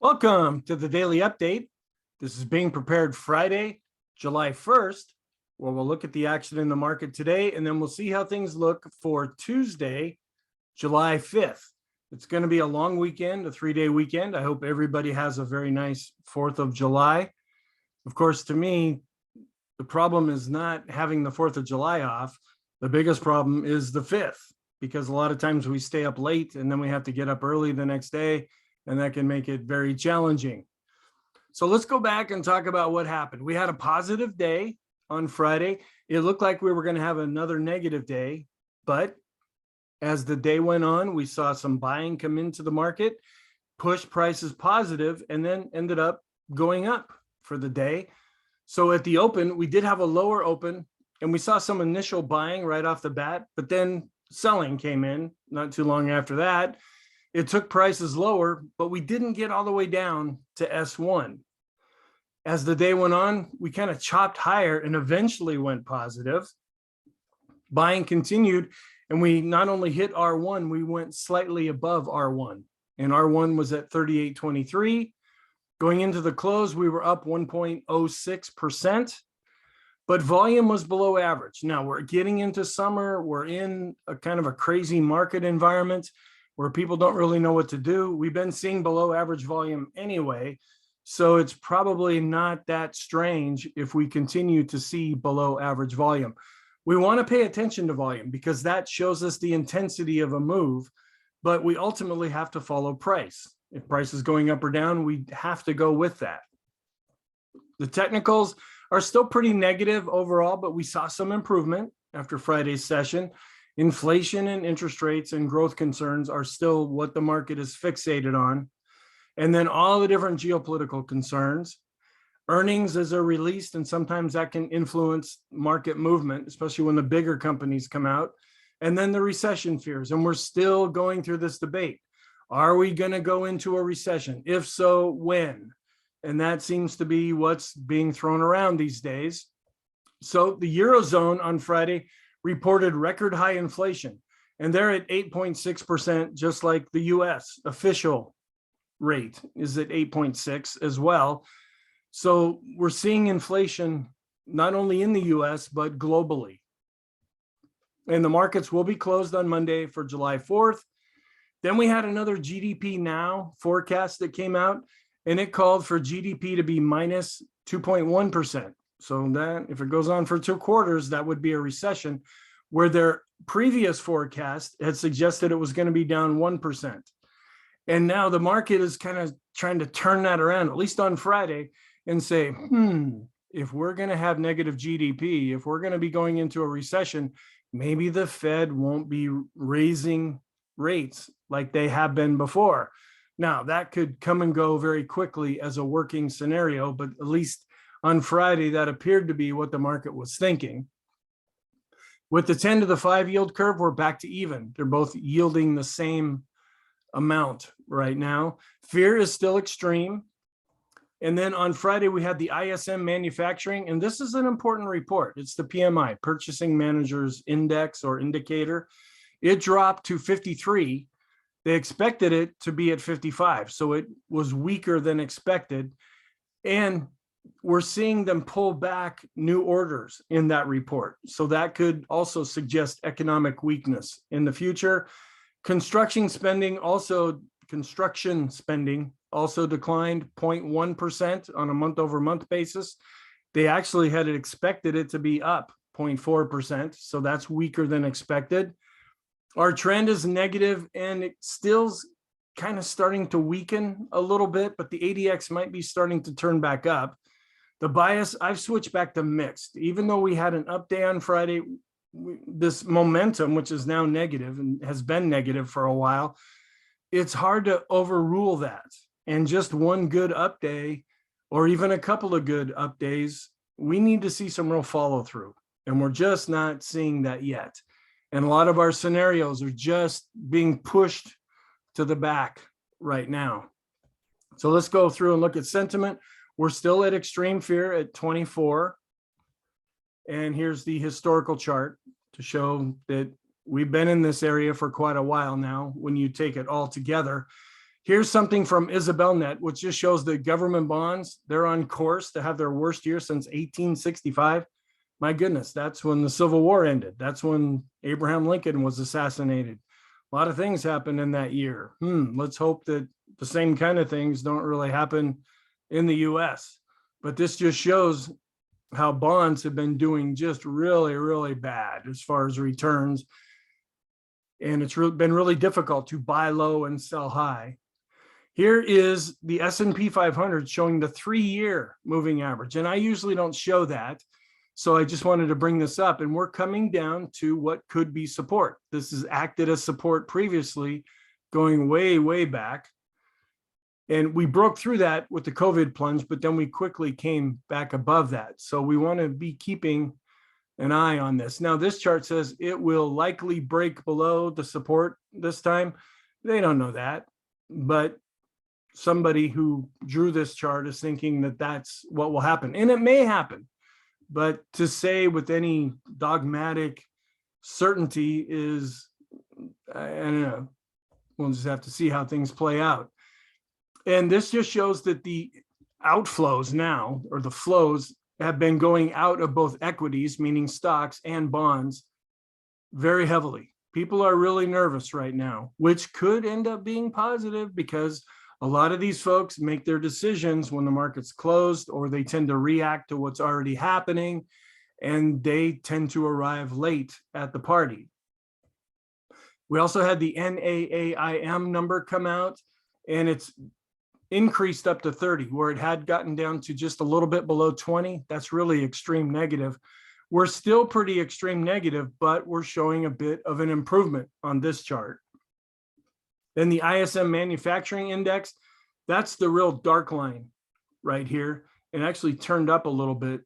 Welcome to the daily update. This is Being Prepared Friday, July 1st, where we'll look at the action in the market today, and then we'll see how things look for Tuesday, July 5th. It's going to be a long weekend, a 3-day weekend. I hope everybody has a very nice 4th of July. Of course, to me, the problem is not having the 4th of July off. The biggest problem is the 5th, because a lot of times we stay up late and then we have to get up early the next day, and that can make it very challenging. So let's go back and talk about what happened. We had a positive day on Friday. It looked like we were going to have another negative day, but as the day went on, we saw some buying come into the market, push prices positive, and then ended up going up for the day. So at the open, we did have a lower open, and we saw some initial buying right off the bat, but then selling came in not too long after that. It took prices lower, but we didn't get all the way down to S1. As the day went on, we kind of chopped higher and eventually went positive. Buying continued, and we not only hit R1, we went slightly above R1, and R1 was at 38.23. Going into the close, we were up 1.06%, but volume was below average. Now we're getting into summer. We're in a kind of a crazy market environment where people don't really know what to do. We've been seeing below average volume anyway, so it's probably not that strange if we continue to see below average volume. We want to pay attention to volume because that shows us the intensity of a move, but we ultimately have to follow price. If price is going up or down, we have to go with that. The technicals are still pretty negative overall, but we saw some improvement after Friday's session. Inflation and interest rates and growth concerns are still what the market is fixated on. And then all the different geopolitical concerns. Earnings as they're released, and sometimes that can influence market movement, especially when the bigger companies come out. And then the recession fears. And we're still going through this debate. Are we going to go into a recession? If so, when? And that seems to be what's being thrown around these days. So the Eurozone on Friday reported record high inflation, and they're at 8.6%, just like the US official rate is at 8.6 as well. So we're seeing inflation not only in the US, but globally. And the markets will be closed on Monday for July 4th. Then we had another GDP Now forecast that came out, and it called for GDP to be minus 2.1%. So that if it goes on for 2 quarters, that would be a recession, where their previous forecast had suggested it was going to be down 1%. And now the market is kind of trying to turn that around, at least on Friday, and say, if we're going to have negative GDP, if we're going to be going into a recession, maybe the Fed won't be raising rates like they have been before. Now, that could come and go very quickly as a working scenario, but at least on Friday, that appeared to be what the market was thinking. With the 10 to the 5 yield curve, we're back to even. They're both yielding the same amount right now. Fear is still extreme. And then on Friday, we had the ISM manufacturing, and this is an important report. It's the PMI, Purchasing Managers Index or Indicator. It dropped to 53. They expected it to be at 55, so it was weaker than expected. And we're seeing them pull back new orders in that report. So that could also suggest economic weakness in the future. Construction spending also declined 0.1% on a month-over-month basis. They actually had expected it to be up 0.4%, so that's weaker than expected. Our trend is negative, and it still's kind of starting to weaken a little bit, but the ADX might be starting to turn back up. The bias, I've switched back to mixed. Even though we had an up day on Friday, this momentum, which is now negative and has been negative for a while, it's hard to overrule that. And just one good up day, or even a couple of good up days, we need to see some real follow through. And we're just not seeing that yet. And a lot of our scenarios are just being pushed to the back right now. So let's go through and look at sentiment. We're still at extreme fear at 24. And here's the historical chart to show that we've been in this area for quite a while now when you take it all together. Here's something from IsabelNet, which just shows that government bonds, they're on course to have their worst year since 1865. My goodness, that's when the Civil War ended. That's when Abraham Lincoln was assassinated. A lot of things happened in that year. Let's hope that the same kind of things don't really happen in the US. But this just shows how bonds have been doing just really, really bad as far as returns. And it's been really difficult to buy low and sell high. Here is the S&P 500 showing the 3-year moving average. And I usually don't show that. So I just wanted to bring this up, and we're coming down to what could be support. This has acted as support previously, going way, way back. And we broke through that with the COVID plunge, but then we quickly came back above that. So we want to be keeping an eye on this. Now, this chart says it will likely break below the support this time. They don't know that, but somebody who drew this chart is thinking that that's what will happen, and it may happen. But to say with any dogmatic certainty is, I don't know, we'll just have to see how things play out. And this just shows that the outflows now, or the flows, have been going out of both equities, meaning stocks, and bonds very heavily. People are really nervous right now, which could end up being positive because a lot of these folks make their decisions when the market's closed, or they tend to react to what's already happening, and they tend to arrive late at the party. We also had the NAAIM number come out, and it's increased up to 30, where it had gotten down to just a little bit below 20. That's really extreme negative. We're still pretty extreme negative, but we're showing a bit of an improvement on this chart. Then the ISM manufacturing index, that's the real dark line right here. It actually turned up a little bit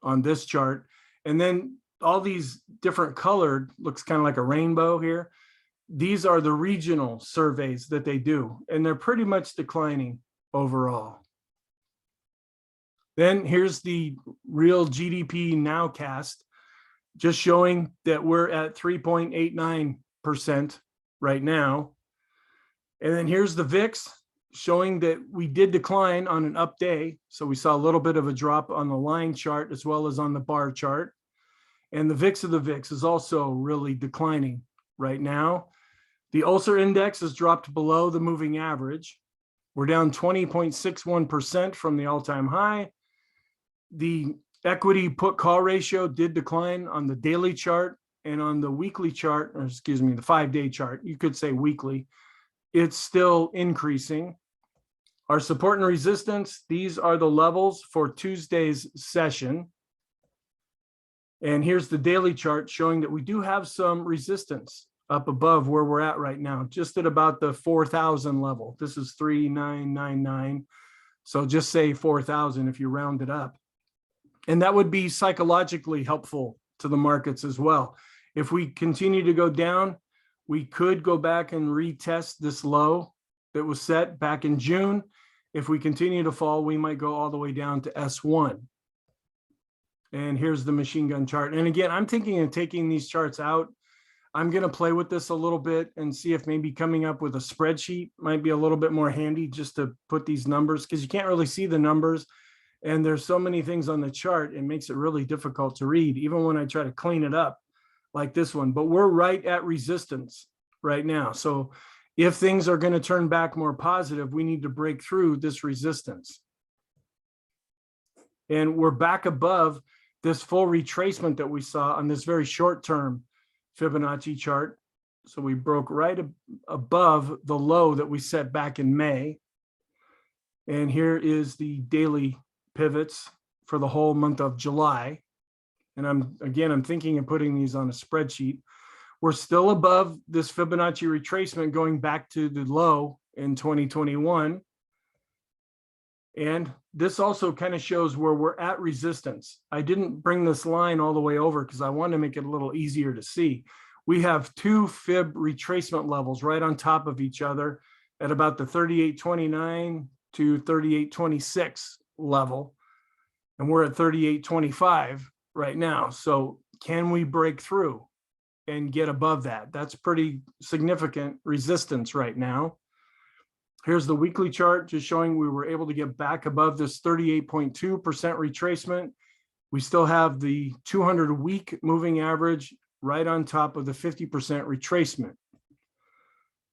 on this chart. And then all these different colored, looks kind of like a rainbow here. These are the regional surveys that they do, and they're pretty much declining overall. Then here's the real GDP nowcast, just showing that we're at 3.89% right now. And then here's the VIX, showing that we did decline on an up day. So we saw a little bit of a drop on the line chart as well as on the bar chart. And the VIX of the VIX is also really declining right now. The Ulcer index has dropped below the moving average. We're down 20.61% from the all-time high. The equity put call ratio did decline on the daily chart, and on the weekly chart, or excuse me, the 5-day chart, you could say weekly, it's still increasing. Our support and resistance, these are the levels for Tuesday's session. And here's the daily chart showing that we do have some resistance up above where we're at right now, just at about the 4,000 level. This is 3,999. So just say 4,000 if you round it up. And that would be psychologically helpful to the markets as well. If we continue to go down, we could go back and retest this low that was set back in June. If we continue to fall, we might go all the way down to S1. And here's the machine gun chart. And again, I'm thinking of taking these charts out. I'm going to play with this a little bit and see if maybe coming up with a spreadsheet might be a little bit more handy, just to put these numbers, because you can't really see the numbers. And there's so many things on the chart, it makes it really difficult to read, even when I try to clean it up like this one. But we're right at resistance right now. So if things are going to turn back more positive, we need to break through this resistance. And we're back above this full retracement that we saw on this very short-term Fibonacci chart. So we broke right above the low that we set back in May. And here is the daily pivots for the whole month of July. And I'm thinking of putting these on a spreadsheet. We're still above this Fibonacci retracement going back to the low in 2021. And this also kind of shows where we're at resistance. I didn't bring this line all the way over because I wanted to make it a little easier to see. We have two fib retracement levels right on top of each other at about the 38.29 to 38.26 level. And we're at 38.25 right now. So can we break through and get above that? That's pretty significant resistance right now. Here's the weekly chart, just showing we were able to get back above this 38.2% retracement. We still have the 200-week moving average right on top of the 50% retracement.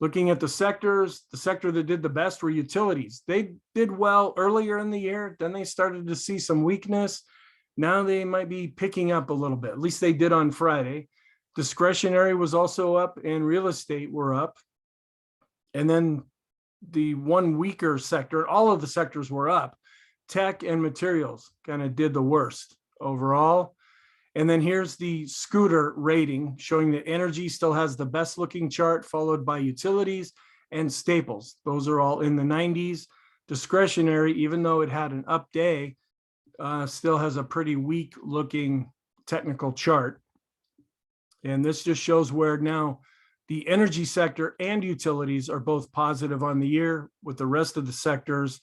Looking at the sectors, the sector that did the best were utilities. They did well earlier in the year, then they started to see some weakness. Now they might be picking up a little bit, at least they did on Friday. Discretionary was also up and real estate were up. And then the one weaker sector, all of the sectors were up. Tech and materials kind of did the worst overall. And then here's the scooter rating showing that energy still has the best looking chart, followed by utilities and staples. Those are all in the 90s. Discretionary, even though it had an up day, still has a pretty weak looking technical chart. And this just shows where now the energy sector and utilities are both positive on the year, with the rest of the sectors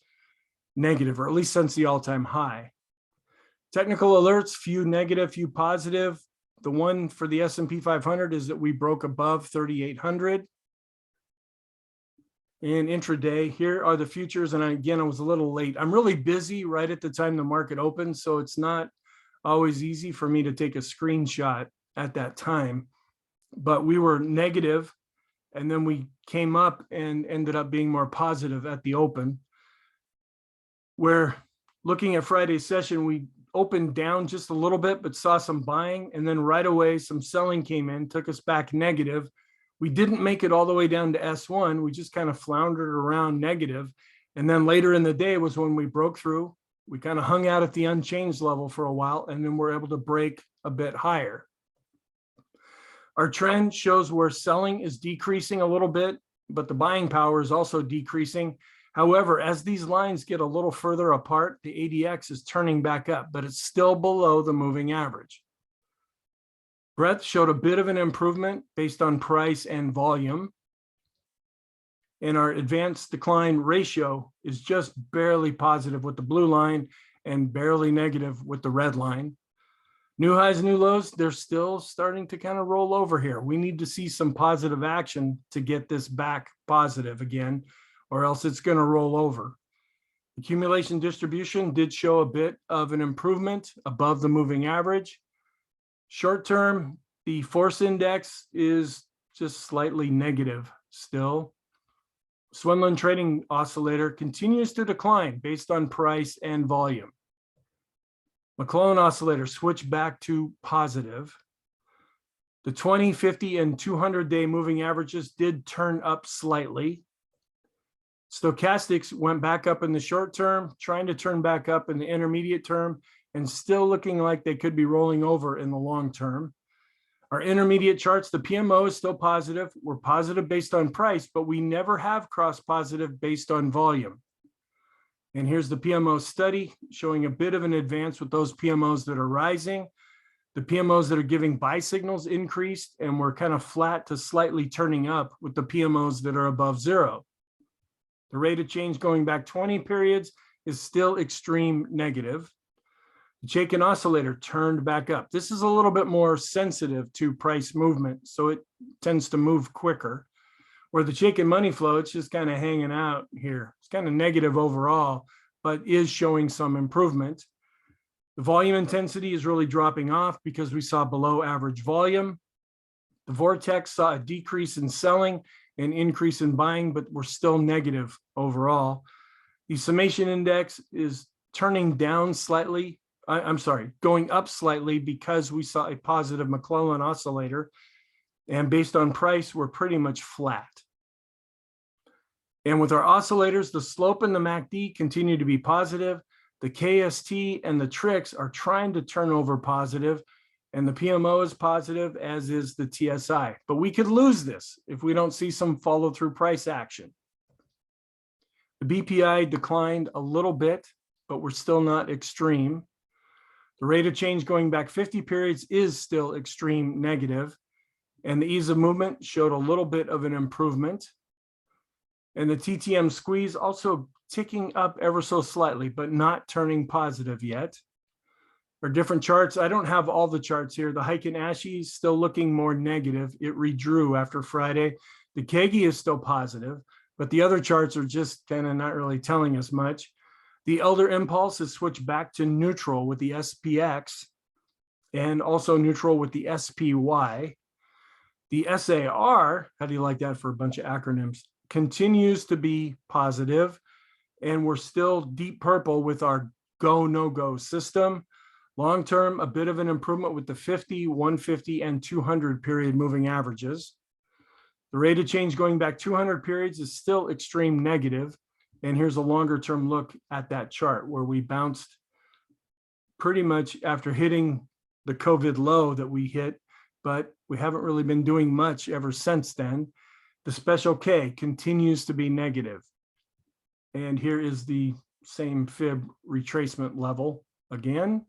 negative, or at least since the all-time high. Technical alerts, few negative, few positive. The one for the S&P 500 is that we broke above 3,800. And intraday, here are the futures. And again, I was a little late. I'm really busy right at the time the market opens, so it's not always easy for me to take a screenshot at that time. But we were negative, and then we came up and ended up being more positive at the open. Where looking at Friday's session, we opened down just a little bit, but saw some buying, and then right away some selling came in, took us back negative. We didn't make it all the way down to S1. We just kind of floundered around negative. And then later in the day was when we broke through. We kind of hung out at the unchanged level for a while, and then we're able to break a bit higher. Our trend shows where selling is decreasing a little bit, but the buying power is also decreasing. However, as these lines get a little further apart, the ADX is turning back up, but it's still below the moving average. Breadth showed a bit of an improvement based on price and volume. And our advanced decline ratio is just barely positive with the blue line and barely negative with the red line. New highs, new lows, they're still starting to kind of roll over here. We need to see some positive action to get this back positive again, or else it's going to roll over. Accumulation distribution did show a bit of an improvement above the moving average. Short term, the force index is just slightly negative still. Swinland trading oscillator continues to decline based on price and volume. McClellan oscillator switched back to positive. The 20, 50, and 200-day moving averages did turn up slightly. Stochastics went back up in the short term, trying to turn back up in the intermediate term, and still looking like they could be rolling over in the long term. Our intermediate charts, the PMO is still positive. We're positive based on price, but we never have cross positive based on volume. And here's the PMO study showing a bit of an advance with those PMOs that are rising. The PMOs that are giving buy signals increased, and we're kind of flat to slightly turning up with the PMOs that are above zero. The rate of change going back 20 periods is still extreme negative. The Chaikin oscillator turned back up. This is a little bit more sensitive to price movement, so it tends to move quicker. Where the Chaikin money flow, it's just kind of hanging out here. It's kind of negative overall, but is showing some improvement. The volume intensity is really dropping off because we saw below average volume. The Vortex saw a decrease in selling and increase in buying, but we're still negative overall. The summation index is turning down slightly. Going up slightly because we saw a positive McClellan oscillator. And based on price, we're pretty much flat. And with our oscillators, the slope and the MACD continue to be positive. The KST and the TRIX are trying to turn over positive, and the PMO is positive, as is the TSI. But we could lose this if we don't see some follow through price action. The BPI declined a little bit, but we're still not extreme. The rate of change going back 50 periods is still extreme negative, and the ease of movement showed a little bit of an improvement. And the TTM squeeze also ticking up ever so slightly, but not turning positive yet. Our different charts, I don't have all the charts here. The Heiken Ashi is still looking more negative. It redrew after Friday. The KEGI is still positive. but the other charts are just kind of not really telling us much. The Elder Impulse has switched back to neutral with the SPX and also neutral with the SPY. The SAR, how do you like that for a bunch of acronyms, continues to be positive, and we're still deep purple with our go, no go system. Long term, a bit of an improvement with the 50, 150, and 200 period moving averages. The rate of change going back 200 periods is still extreme negative. And here's a longer term look at that chart where we bounced pretty much after hitting the COVID low that we hit, but we haven't really been doing much ever since then. The special K continues to be negative. And here is the same fib retracement level again.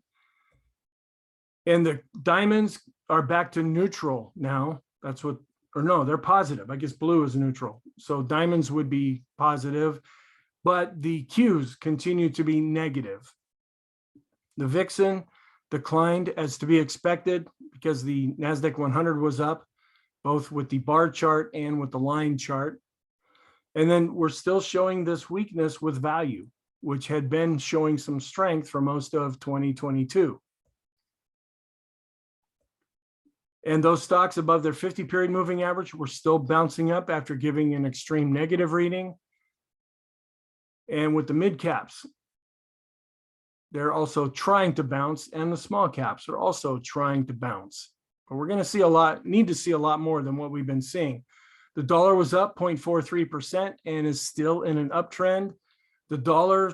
And the diamonds are back to neutral now. That's what, or no, they're positive. I guess blue is neutral. So diamonds would be positive, but the Qs continue to be negative. The Vixen declined as to be expected because the NASDAQ 100 was up, both with the bar chart and with the line chart. And then we're still showing this weakness with value, which had been showing some strength for most of 2022. And those stocks above their 50 period moving average were still bouncing up after giving an extreme negative reading. And with the mid caps, they're also trying to bounce, and the small caps are also trying to bounce. But we're going to see need to see a lot more than what we've been seeing. The dollar was up 0.43% and is still in an uptrend. The dollar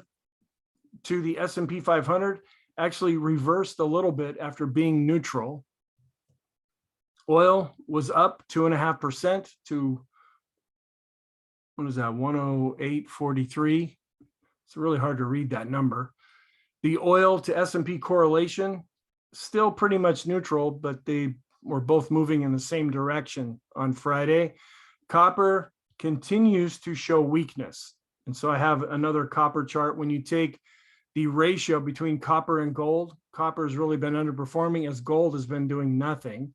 to the S&P 500 actually reversed a little bit after being neutral. Oil was up 2.5% to, what is that, 108.43. It's really hard to read that number. The oil to S&P correlation, still pretty much neutral, but they were both moving in the same direction on Friday. Copper continues to show weakness. And so I have another copper chart. When you take the ratio between copper and gold, copper has really been underperforming as gold has been doing nothing.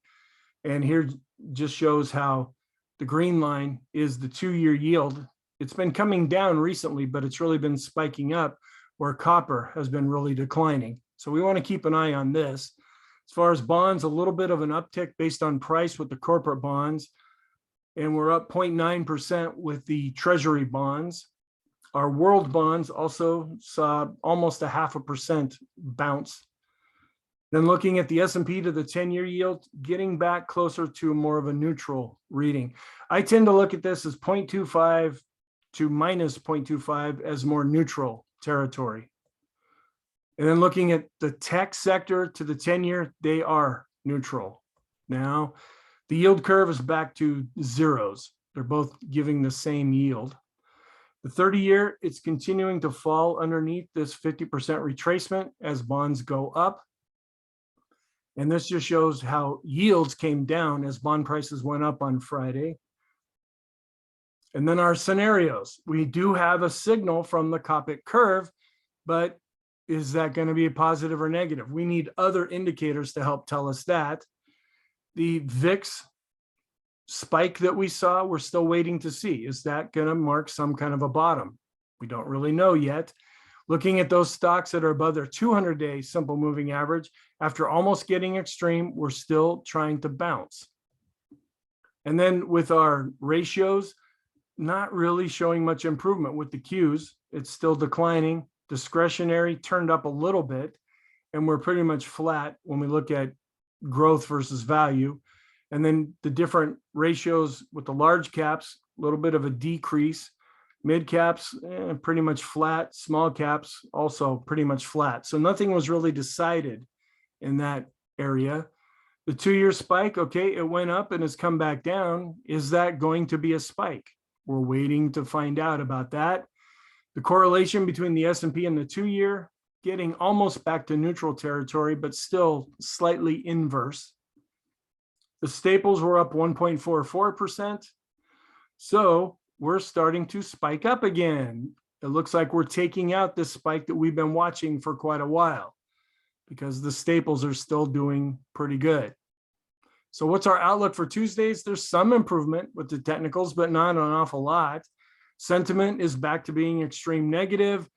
And here just shows how the green line is the 2-year yield. It's been coming down recently, but it's really been spiking up where copper has been really declining. So we want to keep an eye on this. As far as bonds, a little bit of an uptick based on price with the corporate bonds. And we're up 0.9% with the treasury bonds. Our world bonds also saw almost a 0.5% bounce. Then looking at the S&P to the 10-year yield, getting back closer to more of a neutral reading. I tend to look at this as 0.25 to minus 0.25 as more neutral territory. And then looking at the tech sector to the 10-year, they are neutral. Now, the yield curve is back to zeros. They're both giving the same yield. The 30-year, it's continuing to fall underneath this 50% retracement as bonds go up. And this just shows how yields came down as bond prices went up on Friday. And then our scenarios. We do have a signal from the Copic curve, but is that going to be a positive or negative? We need other indicators to help tell us that. The VIX spike that we saw, we're still waiting to see. Is that going to mark some kind of a bottom? We don't really know yet. Looking at those stocks that are above their 200-day simple moving average, after almost getting extreme, we're still trying to bounce. And then with our ratios, not really showing much improvement with the Qs. It's still declining. Discretionary turned up a little bit, and we're pretty much flat when we look at growth versus value. And then the different ratios with the large caps, a little bit of a decrease. Mid caps, pretty much flat. Small caps, also pretty much flat. So nothing was really decided in that area. The 2-year spike, okay, it went up and has come back down. Is that going to be a spike? We're waiting to find out about that. The correlation between the S&P and the 2-year, getting almost back to neutral territory, but still slightly inverse. The staples were up 1.44%. So we're starting to spike up again. It looks like we're taking out this spike that we've been watching for quite a while because the staples are still doing pretty good. So what's our outlook for Tuesdays? There's some improvement with the technicals, but not an awful lot. Sentiment is back to being extreme negative.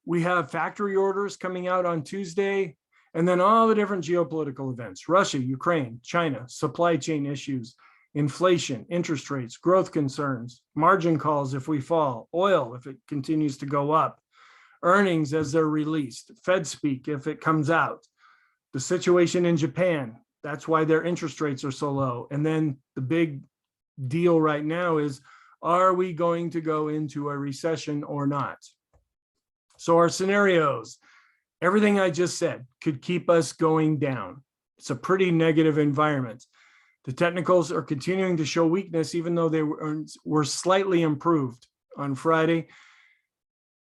We have factory orders coming out on Tuesday, and then all the different geopolitical events: Russia, Ukraine, China, supply chain issues, inflation, interest rates, growth concerns, margin calls if we fall, oil if it continues to go up, earnings as they're released, Fed speak if it comes out, the situation in Japan. That's why their interest rates are so low. And then the big deal right now is, are we going to go into a recession or not? So our scenarios, everything I just said could keep us going down. It's a pretty negative environment. The technicals are continuing to show weakness, even though they were slightly improved on Friday.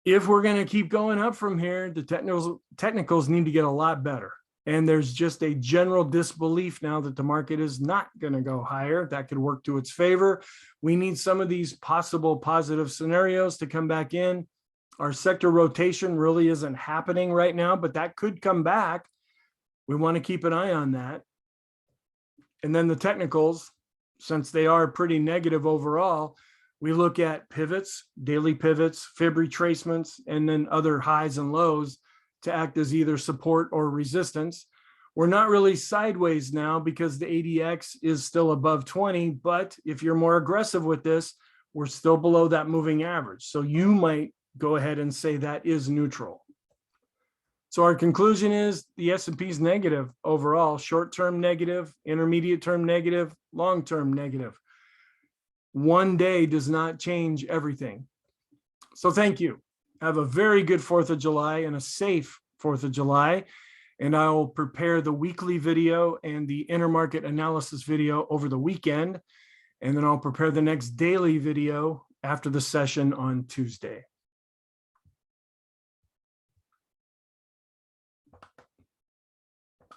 If we're going to keep going up from here, the technicals need to get a lot better. And there's just a general disbelief now that the market is not going to go higher. That could work to its favor. We need some of these possible positive scenarios to come back in. Our sector rotation really isn't happening right now, but that could come back. We want to keep an eye on that. And then the technicals, since they are pretty negative overall, we look at pivots, daily pivots, fib retracements, and then other highs and lows to act as either support or resistance. We're not really sideways now because the ADX is still above 20, but if you're more aggressive with this, we're still below that moving average. So you might go ahead and say that is neutral. So our conclusion is the S&P is negative overall, short-term negative, intermediate-term negative, long-term negative. One day does not change everything. So thank you. Have a very good 4th of July and a safe 4th of July. And I will prepare the weekly video and the intermarket analysis video over the weekend. And then I'll prepare the next daily video after the session on Tuesday.